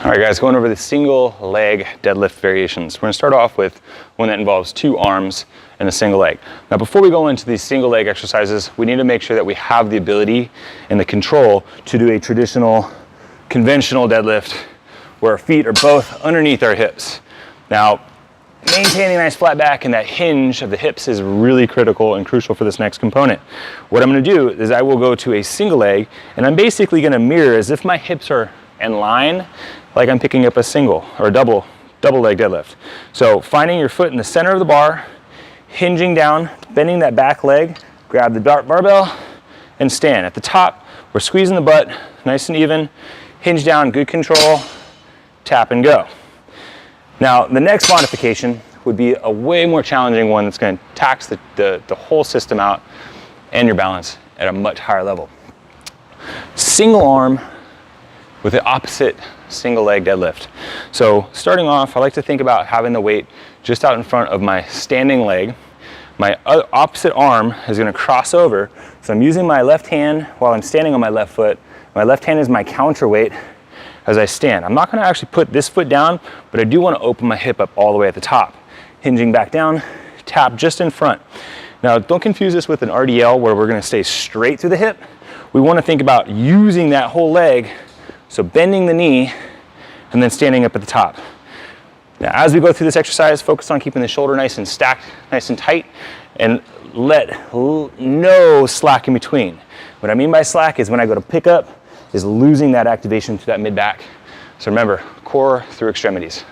All right guys, going over the single leg deadlift variations. We're gonna start off with one that involves 2 arms and a single leg. Now before we go into these single leg exercises, we need to make sure that we have the ability and the control to do a traditional, conventional deadlift where our feet are both underneath our hips. Now, maintaining a nice flat back and that hinge of the hips is really critical and crucial for this next component. What I'm gonna do is I will go to a single leg and I'm basically gonna mirror as if my hips are in line, like I'm picking up a single or a double leg deadlift. So finding your foot in the center of the bar, hinging down, bending that back leg, grab the barbell and stand. At the top, we're squeezing the butt, nice and even, hinge down, good control, tap and go. Now, the next modification would be a way more challenging one that's gonna tax the whole system out and your balance at a much higher level. Single arm with the opposite single leg deadlift. So starting off, I like to think about having the weight just out in front of my standing leg. My opposite arm is gonna cross over. So I'm using my left hand while I'm standing on my left foot. My left hand is my counterweight as I stand. I'm not gonna actually put this foot down, but I do wanna open my hip up all the way at the top. Hinging back down, tap just in front. Now don't confuse this with an RDL where we're gonna stay straight through the hip. We wanna think about using that whole leg, so bending the knee and then standing up at the top. Now as we go through this exercise, focus on keeping the shoulder nice and stacked, nice and tight, and let no slack in between. What I mean by slack is when I go to pick up, is losing that activation through that mid back. So remember, core through extremities.